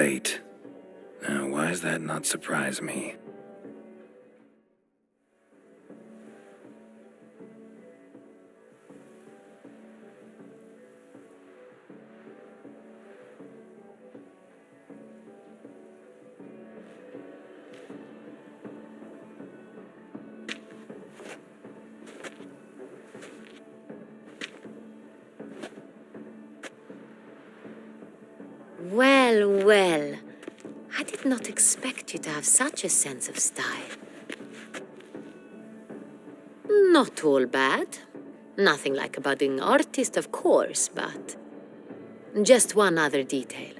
late. Now, why does that not surprise me? Well, well. I did not expect you to have such a sense of style. Not all bad. Nothing like a budding artist, of course, but... just one other detail.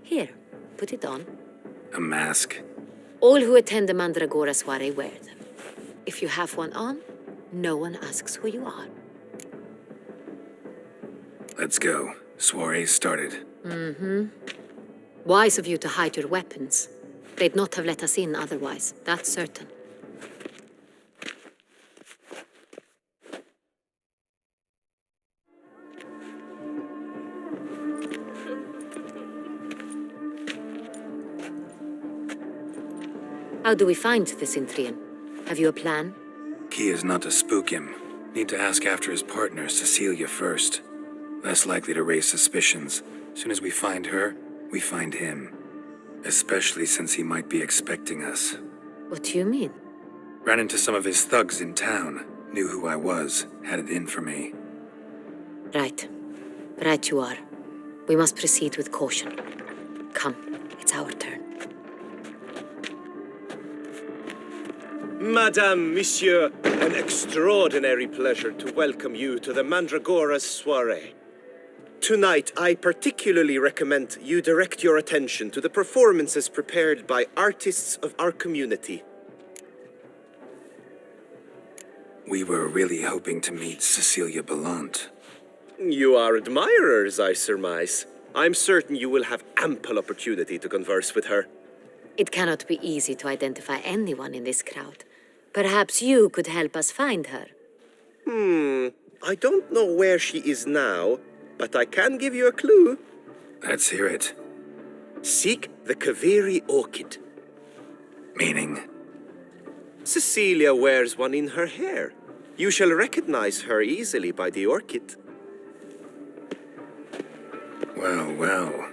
Here, put it on. A mask? All who attend the Mandragora soiree wear them. If you have one on, no one asks who you are. Let's go. Soiree started. Wise of you to hide your weapons. They'd not have let us in otherwise, that's certain. How do we find the Cintrian? Have you a plan? Key is not to spook him. Need to ask after his partner, Cecilia, first. Less likely to raise suspicions. Soon as we find her, we find him. Especially since he might be expecting us. What do you mean? Ran into some of his thugs in town. Knew who I was. Had it in for me. Right. Right you are. We must proceed with caution. Come, it's our turn. Madame, Monsieur, an extraordinary pleasure to welcome you to the Mandragora's soiree. Tonight, I particularly recommend you direct your attention to the performances prepared by artists of our community. We were really hoping to meet Cecilia Belant. You are admirers, I surmise. I'm certain you will have ample opportunity to converse with her. It cannot be easy to identify anyone in this crowd. Perhaps you could help us find her. I don't know where she is now, but I can give you a clue. Let's hear it. Seek the Kaveri orchid. Meaning? Cecilia wears one in her hair. You shall recognize her easily by the orchid. Well, well.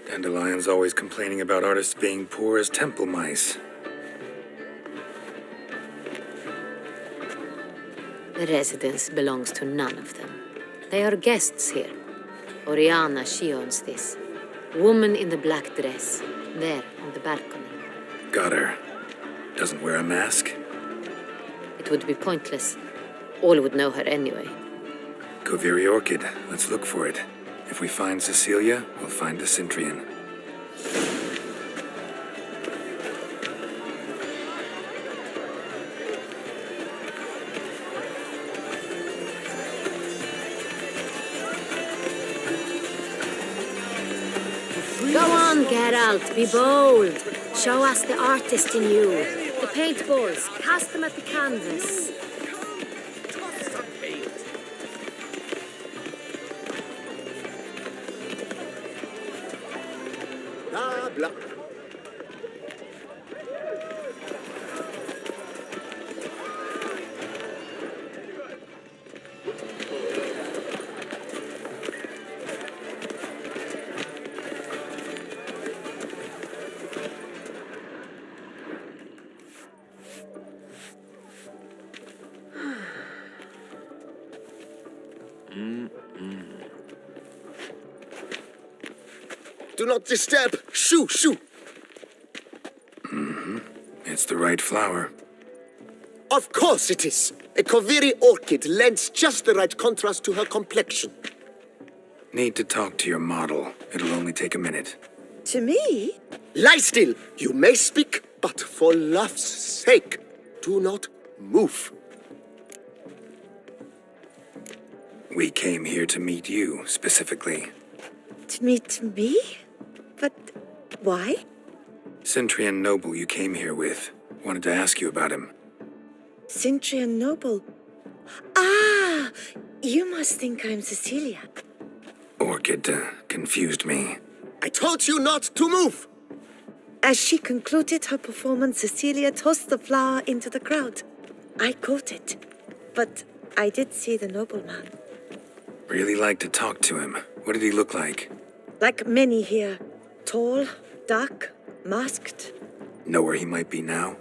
Dandelion's always complaining about artists being poor as temple mice. The residence belongs to none of them. They are guests here. Oriana, she owns this. Woman in the black dress, there on the balcony. Got her. Doesn't wear a mask? It would be pointless. All would know her anyway. Kaveri Orchid. Let's look for it. If we find Cecilia, we'll find the Cintrian. Go on, Geralt, be bold. Show us the artist in you. The paintballs, cast them at the canvas. Blah, blah. Do not disturb! Shoo, shoo! It's the right flower. Of course it is! A Kaveri orchid lends just the right contrast to her complexion. Need to talk to your model. It'll only take a minute. To me? Lie still! You may speak, but for love's sake, do not move. We came here to meet you, specifically. To meet me? But why? Cintrian Noble you came here with. Wanted to ask you about him. Cintrian Noble. Ah! You must think I'm Cecilia. Orchid confused me. I told you not to move! As she concluded her performance, Cecilia tossed the flower into the crowd. I caught it, but I did see the nobleman. Really like to talk to him. What did he look like? Like many here, tall, dark, masked. Know where he might be now?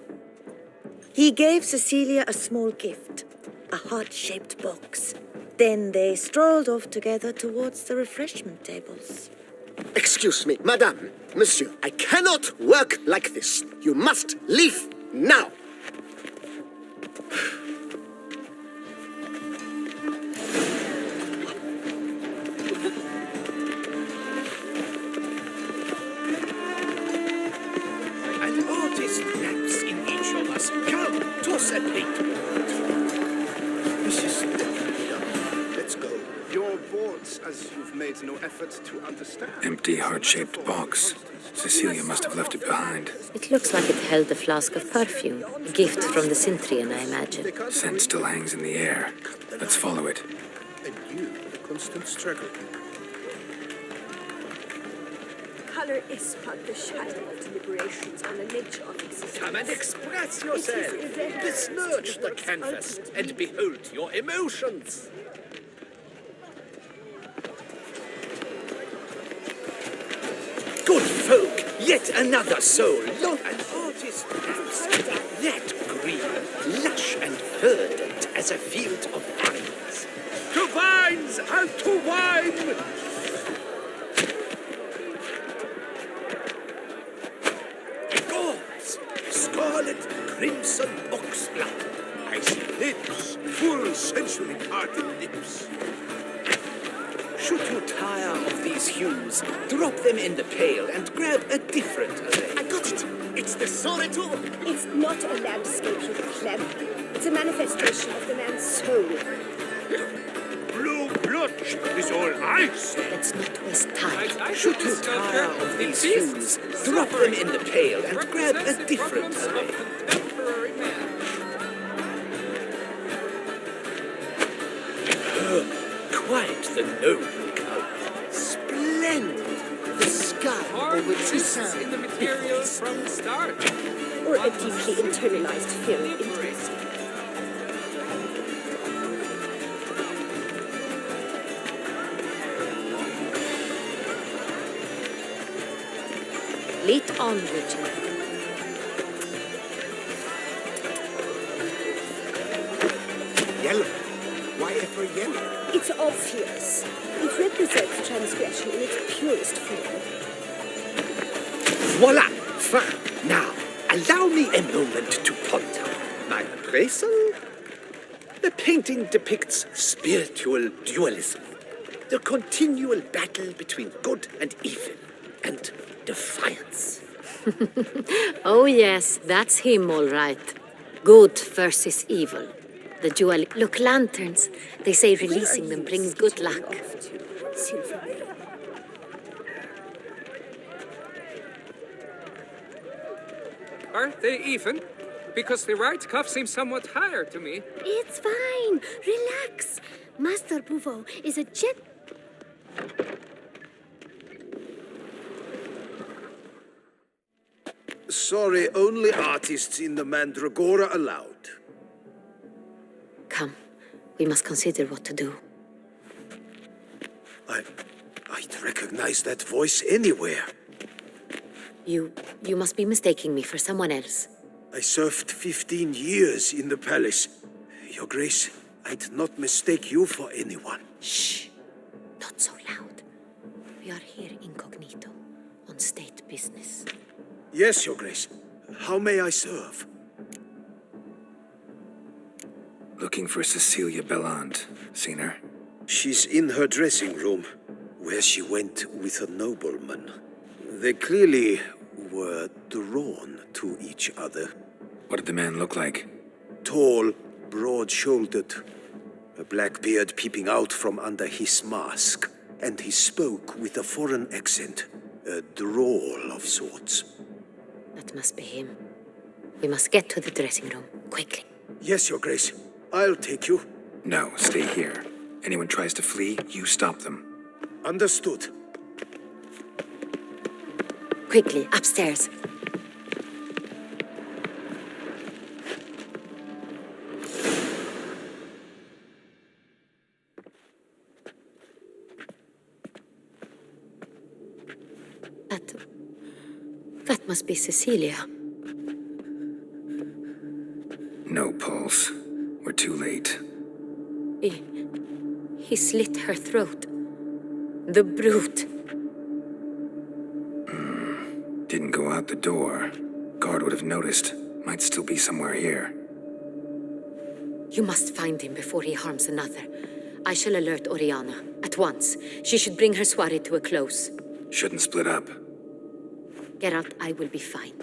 He gave Cecilia a small gift, a heart-shaped box. Then they strolled off together towards the refreshment tables. Excuse me, madame, monsieur, I cannot work like this. You must leave now. An artist naps in each of us. Come, toss a plate. Let's go. Your boards, as you've made no effort to understand. Empty, heart-shaped box. Cecilia must have left it behind. It looks like it held a flask of perfume. A gift from the Cintrian, I imagine. Scent still hangs in the air. Let's follow it. And you, the constant struggle. Color is but the shadow of deliberations on the nature of existence. Come and express yourself. Besmirch the canvas and behold your emotions. Good folk, yet another soul. Look, an artist naps that green, lush and verdant as a field of vines. To vines and to wine! Gods, scarlet, crimson oxblood. I see lips, full sensually parted lips. Should you tire of these hues, drop them in the pail and grab a different array. I got it. It's the Soreto. It's not a landscape you clem. It's a manifestation of the man's soul. Blue blotch is all I say. Let's not waste time. Should you tire of these hues, drop them in the pail and grab a different array. Quite the noble color. Splendid. The sky over Toussaint. in the material from the start. Or a deeply internalized fear of interest. Lead on, Richard. Yellow. Why ever yellow? It's obvious. It represents transgression in its purest form. Voila! Fine. Now, allow me a moment to ponder. My appraisal? The painting depicts spiritual dualism, the continual battle between good and evil, and defiance. Oh yes, that's him all right. Good versus evil. The dual... Look, lanterns. They say releasing them brings good luck. Sylvie. Aren't they even? Because the right cuff seems somewhat higher to me. It's fine. Relax. Master Bouveau is a Sorry, only artists in the Mandragora allowed. Come, we must consider what to do. I'd recognize that voice anywhere. You must be mistaking me for someone else. I served 15 years in the palace. Your Grace, I'd not mistake you for anyone. Shh! Not so loud. We are here incognito, on state business. Yes, Your Grace. How may I serve? Looking for Cecilia Belland. Seen her? She's in her dressing room, where she went with a nobleman. They clearly were drawn to each other. What did the man look like? Tall, broad-shouldered, a black beard peeping out from under his mask, and he spoke with a foreign accent, a drawl of sorts. That must be him. We must get to the dressing room, quickly. Yes, Your Grace. I'll take you. No, stay here. Anyone tries to flee, you stop them. Understood. Quickly, upstairs. must be Cecilia. No pulse. We're too late. He slit her throat. The brute. Didn't go out the door. Guard would have noticed. Might still be somewhere here. You must find him before he harms another. I shall alert Oriana. At once. She should bring her soiree to a close. Shouldn't split up. Geralt, I will be fine.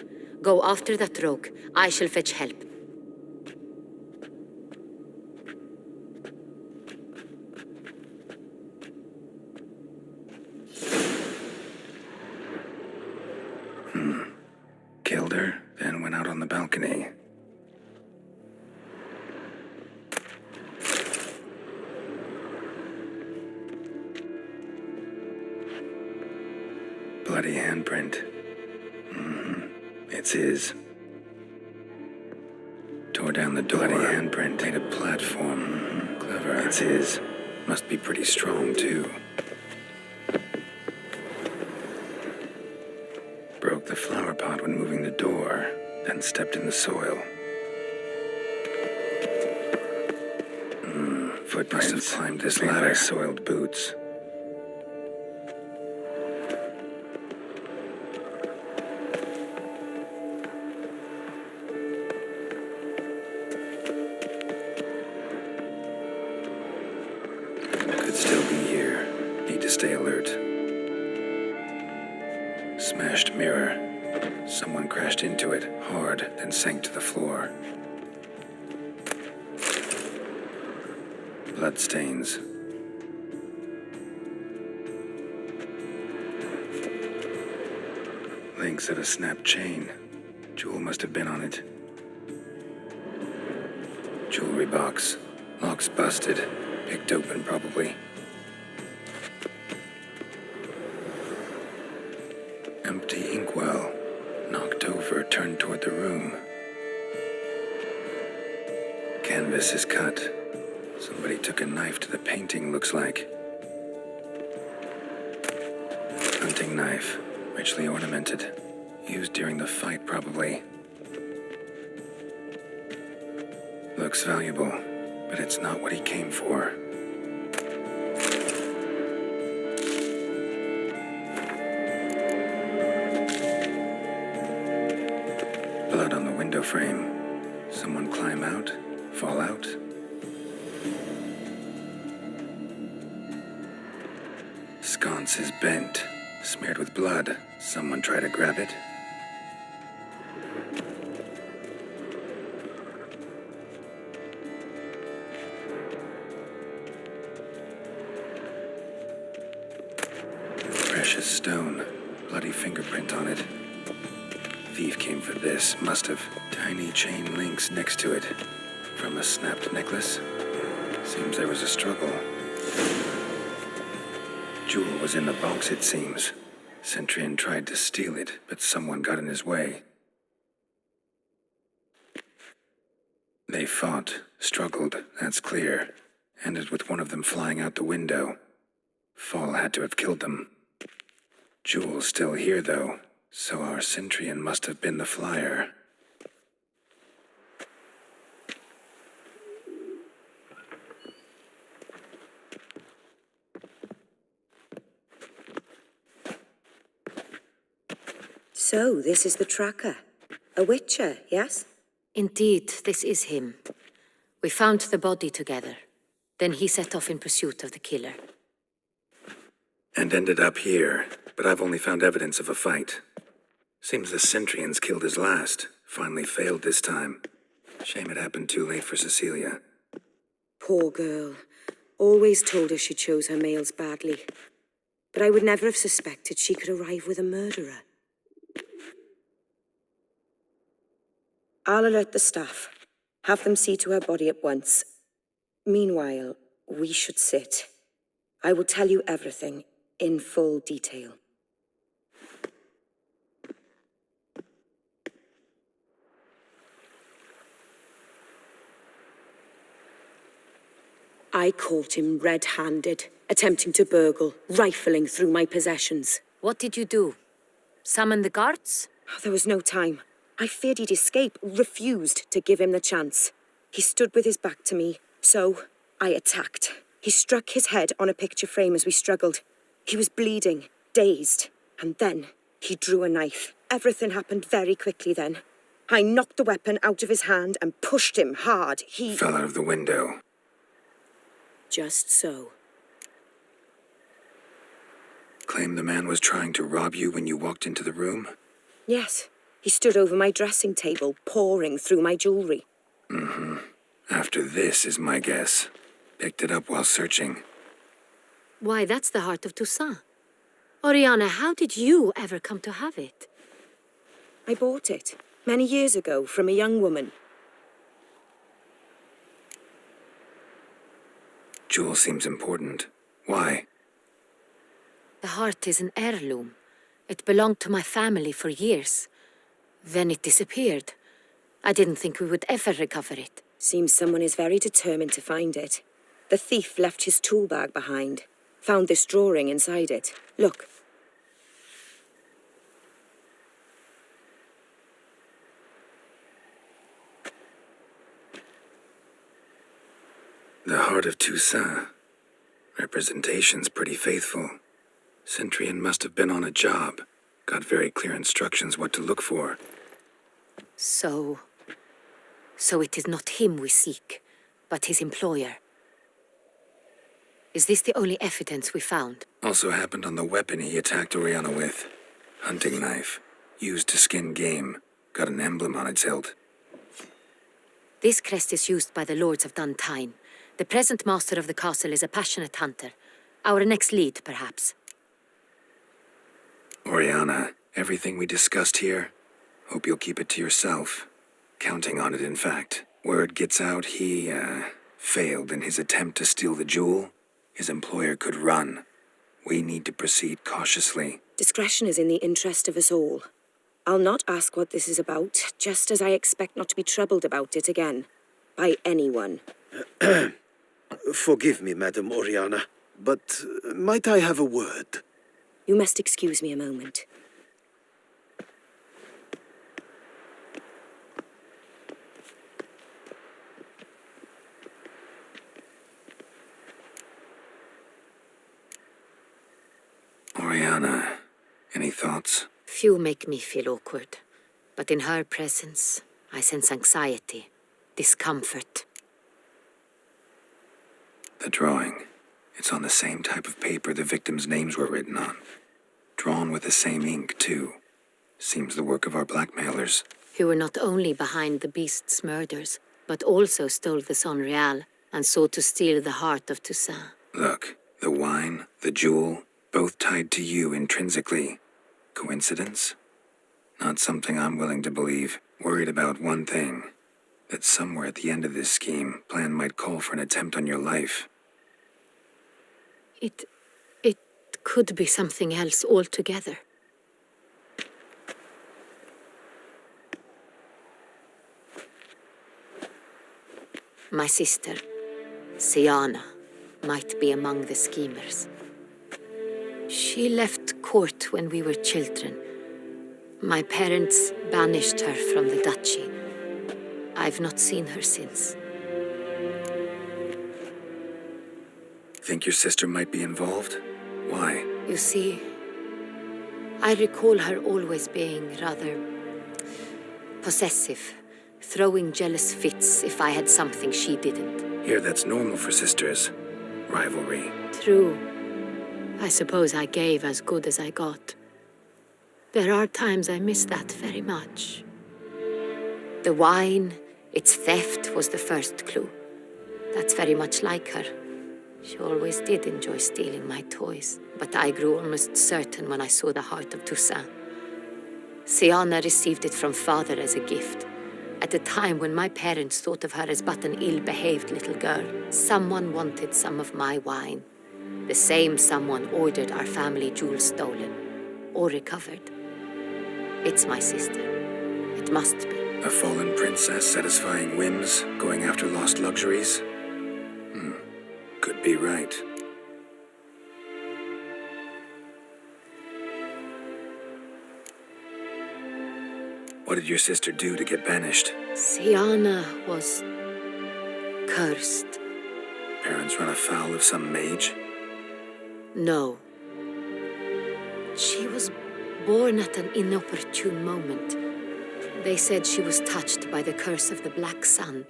Go after that rogue. I shall fetch help. Killed her, then went out on the balcony. Bloody handprint. It's his. Tore down the door. Bloody handprint. Made a platform. Clever. It's his. Must be pretty strong, too. Broke the flower pot when moving the door, then stepped in the soil. Footprints. Must have climbed this ladder. Soiled boots. Could still be here. Need to stay alert. Smashed mirror. Someone crashed into it, hard, then sank to the floor. Bloodstains. Links of a snapped chain. Jewel must have been on it. Jewelry box. Lock's busted. Picked open, probably. Empty inkwell. Knocked over, turned toward the room. Canvas is cut. Somebody took a knife to the painting, looks like. Hunting knife. Richly ornamented. Used during the fight, probably. Looks valuable, but it's not what he came for. Blood on the window frame. Someone climb out? Fall out? Sconce is bent, smeared with blood. Someone try to grab it? Precious stone. Bloody fingerprint on it. Thief came for this, must have. Tiny chain links next to it. From a snapped necklace? Seems there was a struggle. Jewel was in the box, it seems. Centurion tried to steal it, but someone got in his way. They fought, struggled, that's clear. Ended with one of them flying out the window. Fall had to have killed them. Jewel's still here, though, so our Centurion must have been the flyer. So, this is the tracker. A witcher, yes? Indeed, this is him. We found the body together. Then he set off in pursuit of the killer. And ended up here, but I've only found evidence of a fight. Seems the Centurions killed his last. Finally failed this time. Shame it happened too late for Cecilia. Poor girl. Always told her she chose her males badly. But I would never have suspected she could arrive with a murderer. I'll alert the staff. Have them see to her body at once. Meanwhile, we should sit. I will tell you everything, in full detail. I caught him red-handed, attempting to burgle, rifling through my possessions. What did you do? Summon the guards? There was no time. I feared he'd escape, refused to give him the chance. He stood with his back to me, so I attacked. He struck his head on a picture frame as we struggled. He was bleeding, dazed, and then he drew a knife. Everything happened very quickly then. I knocked the weapon out of his hand and pushed him hard. He Fell out of the window. Just so. Claim the man was trying to rob you when you walked into the room? Yes. He stood over my dressing table, pouring through my jewelry. After this is my guess. Picked it up while searching. Why, that's the heart of Toussaint. Oriana, how did you ever come to have it? I bought it many years ago from a young woman. Jewel seems important. Why? The heart is an heirloom. It belonged to my family for years. Then it disappeared. I didn't think we would ever recover it. Seems someone is very determined to find it. The thief left his tool bag behind. Found this drawing inside it. Look. The heart of Toussaint. Representation's pretty faithful. Centurion must have been on a job. Got very clear instructions what to look for. So it is not him we seek, but his employer. Is this the only evidence we found? Also happened on the weapon he attacked Oriana with. Hunting knife. Used to skin game. Got an emblem on its hilt. This crest is used by the Lords of Duntine. The present master of the castle is a passionate hunter. Our next lead, perhaps. Oriana, everything we discussed here, hope you'll keep it to yourself. Counting on it, in fact. Word gets out he, failed in his attempt to steal the jewel. His employer could run. We need to proceed cautiously. Discretion is in the interest of us all. I'll not ask what this is about, just as I expect not to be troubled about it again. By anyone. Forgive me, Madam Oriana, but might I have a word? You must excuse me a moment. Oriana, any thoughts? Few make me feel awkward, but in her presence, I sense anxiety, discomfort. The drawing. It's on the same type of paper the victims' names were written on. Drawn with the same ink, too. Seems the work of our blackmailers. Who were not only behind the beast's murders, but also stole the Son Real and sought to steal the heart of Toussaint. Look, the wine, the jewel, both tied to you intrinsically. Coincidence? Not something I'm willing to believe. Worried about one thing. That somewhere at the end of this scheme, plan might call for an attempt on your life. It could be something else altogether. My sister, Siana, might be among the schemers. She left court when we were children. My parents banished her from the duchy. I've not seen her since. Think your sister might be involved? Why? You see, I recall her always being rather possessive, throwing jealous fits if I had something she didn't. Here, that's normal for sisters. Rivalry. True. I suppose I gave as good as I got. There are times I miss that very much. The wine, its theft was the first clue. That's very much like her. She always did enjoy stealing my toys, but I grew almost certain when I saw the heart of Toussaint. Siana received it from father as a gift. At a time when my parents thought of her as but an ill-behaved little girl, someone wanted some of my wine. The same someone ordered our family jewels stolen, or recovered. It's my sister. It must be. A fallen princess satisfying whims, going after lost luxuries? Could be right. What did your sister do to get banished? Siana was cursed. Parents run afoul of some mage? No. She was born at an inopportune moment. They said she was touched by the curse of the Black Sun.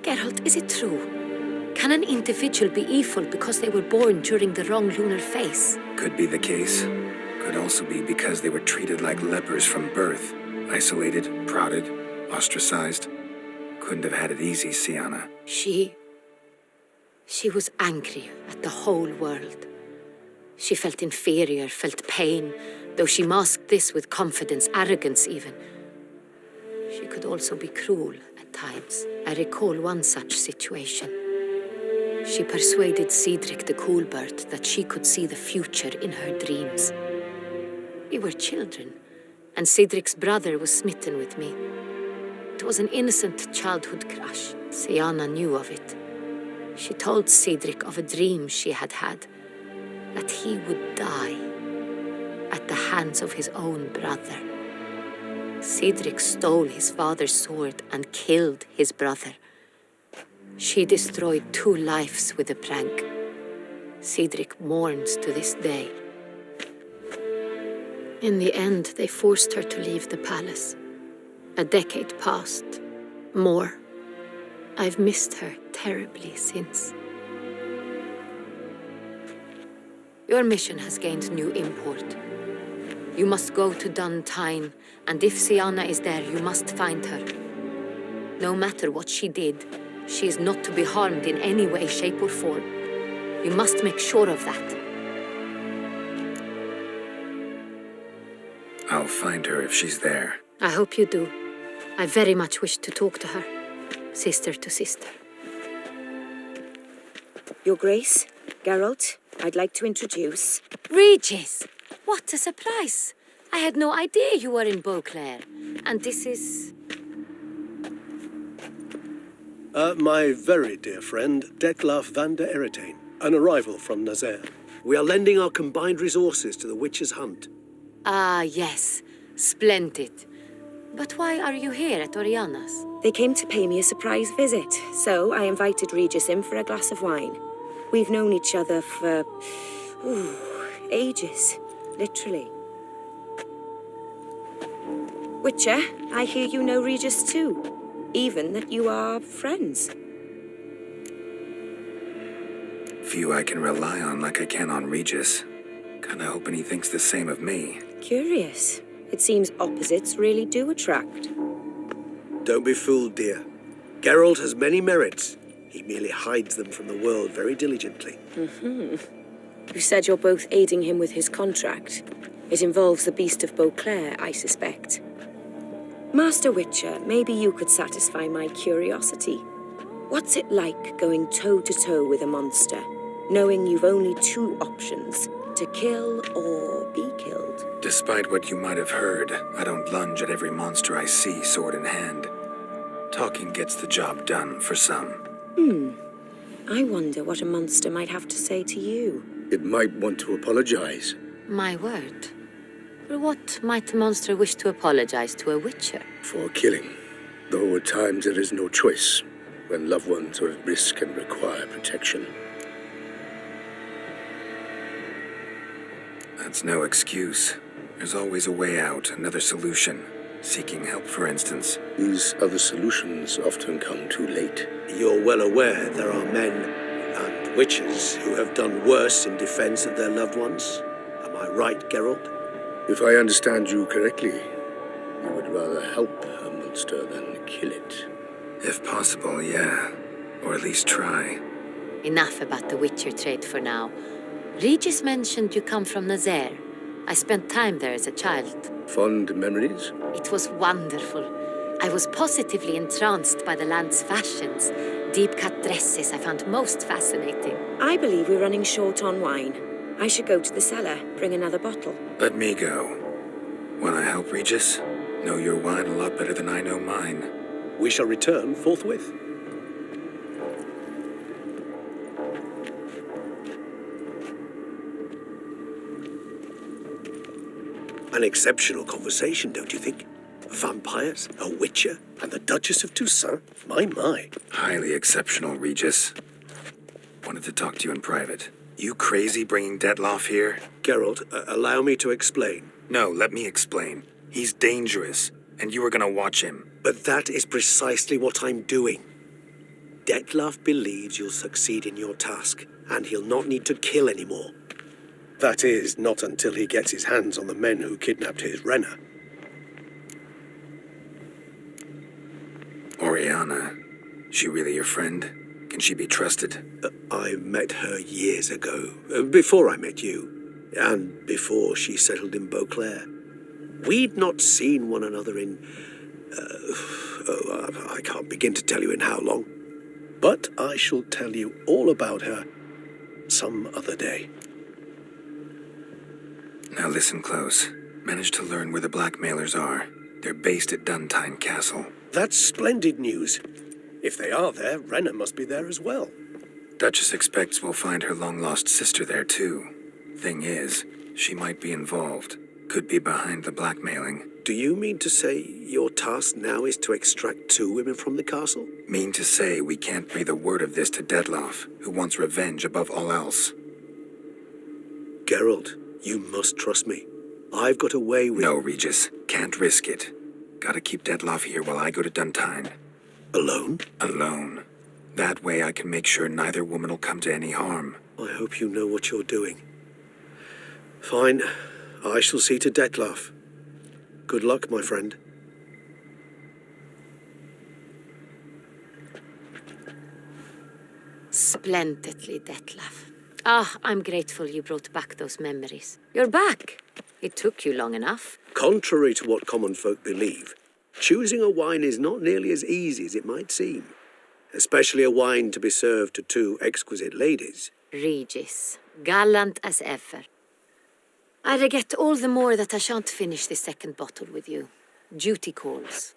Geralt, is it true? Can an individual be evil because they were born during the wrong lunar phase? Could be the case. Could also be because they were treated like lepers from birth. Isolated, prodded, ostracized. Couldn't have had it easy, Siana. She was angry at the whole world. She felt inferior, felt pain, though she masked this with confidence, arrogance even. She could also be cruel at times. I recall one such situation. She persuaded Cedric the Coolbird that she could see the future in her dreams. We were children, and Cedric's brother was smitten with me. It was an innocent childhood crush. Siana knew of it. She told Cedric of a dream she had had, that he would die at the hands of his own brother. Cedric stole his father's sword and killed his brother. She destroyed 2 lives with a prank. Cedric mourns to this day. In the end, they forced her to leave the palace. A decade passed. More. I've missed her terribly since. Your mission has gained new import. You must go to Dun Tine, and if Siana is there, you must find her. No matter what she did, she is not to be harmed in any way, shape, or form. You must make sure of that. I'll find her if she's there. I hope you do. I very much wish to talk to her, sister to sister. Your Grace, Geralt, I'd like to introduce... Regis! What a surprise! I had no idea you were in Beauclair. And this is... My very dear friend, Detlaf van der Eretain, an arrival from Nazaire. We are lending our combined resources to the Witch's Hunt. Ah, yes. Splendid. But why are you here at Oriana's? They came to pay me a surprise visit, so I invited Regis in for a glass of wine. We've known each other for... ages. Literally. Witcher, I hear you know Regis too. Even that you are friends. Few I can rely on like I can on Regis. Kinda hoping he thinks the same of me. Curious. It seems opposites really do attract. Don't be fooled, dear. Geralt has many merits. He merely hides them from the world very diligently. You said you're both aiding him with his contract. It involves the Beast of Beauclair, I suspect. Master Witcher, maybe you could satisfy my curiosity. What's it like going toe-to-toe with a monster, knowing you've only 2 options, to kill or be killed? Despite what you might have heard, I don't lunge at every monster I see sword in hand. Talking gets the job done for some. I wonder what a monster might have to say to you. It might want to apologize. My word. For what might a monster wish to apologize to a witcher? For killing. Though at times there is no choice, when loved ones are at risk and require protection. That's no excuse. There's always a way out, another solution. Seeking help, for instance. These other solutions often come too late. You're well aware there are men and witches who have done worse in defense of their loved ones. Am I right, Geralt? If I understand you correctly, you would rather help a monster than kill it. If possible, yeah. Or at least try. Enough about the witcher trade for now. Regis mentioned you come from Nazaire. I spent time there as a child. Fond memories? It was wonderful. I was positively entranced by the land's fashions. Deep-cut dresses I found most fascinating. I believe we're running short on wine. I should go to the cellar, bring another bottle. Let me go. Wanna help, Regis? Know your wine a lot better than I know mine. We shall return forthwith. An exceptional conversation, don't you think? Vampires, a witcher, and the Duchess of Toussaint. My. Highly exceptional, Regis. Wanted to talk to you in private. You crazy bringing Detloff here? Geralt, allow me to explain. No, let me explain. He's dangerous, and you were gonna watch him. But that is precisely what I'm doing. Detlaff believes you'll succeed in your task, and he'll not need to kill anymore. That is, not until he gets his hands on the men who kidnapped his Renna. Oriana, she really your friend? Can she be trusted? I met her years ago, before I met you, and before she settled in Beauclair. We'd not seen one another in... I can't begin to tell you in how long. But I shall tell you all about her some other day. Now listen close. Managed to learn where the blackmailers are. They're based at Duntine Castle. That's splendid news. If they are there, Renna must be there as well. Duchess expects we'll find her long-lost sister there, too. Thing is, she might be involved. Could be behind the blackmailing. Do you mean to say your task now is to extract 2 women from the castle? Mean to say we can't breathe a word of this to Detloff, who wants revenge above all else. Geralt, you must trust me. I've got a way with... No, Regis. Can't risk it. Gotta keep Detloff here while I go to Duntine. Alone? Alone. That way I can make sure neither woman will come to any harm. I hope you know what you're doing. Fine. I shall see to Detlaff. Good luck, my friend. Splendidly, Detlaff. Ah, I'm grateful you brought back those memories. You're back. It took you long enough. Contrary to what common folk believe, choosing a wine is not nearly as easy as it might seem. Especially a wine to be served to 2 exquisite ladies. Regis, gallant as ever. I regret all the more that I shan't finish this second bottle with you. Duty calls.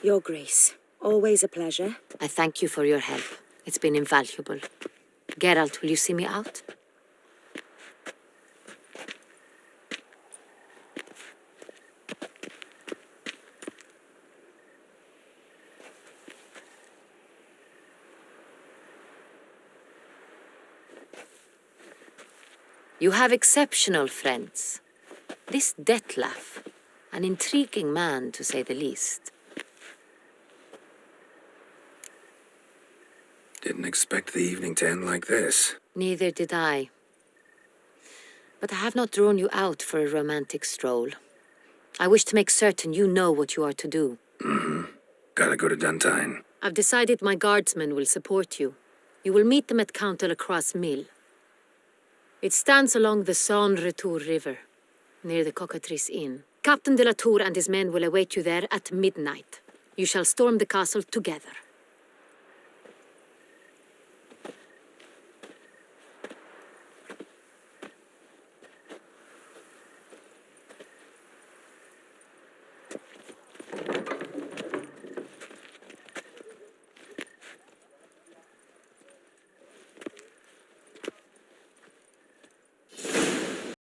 Your Grace, always a pleasure. I thank you for your help. It's been invaluable. Geralt, will you see me out? You have exceptional friends. This Detlaff, an intriguing man to say the least. Didn't expect the evening to end like this. Neither did I. But I have not drawn you out for a romantic stroll. I wish to make certain you know what you are to do. Gotta go to Duntine. I've decided my guardsmen will support you. You will meet them at Count de la Croix's mill. It stands along the Saône-Retour River, near the Cockatrice Inn. Captain de la Tour and his men will await you there at midnight. You shall storm the castle together.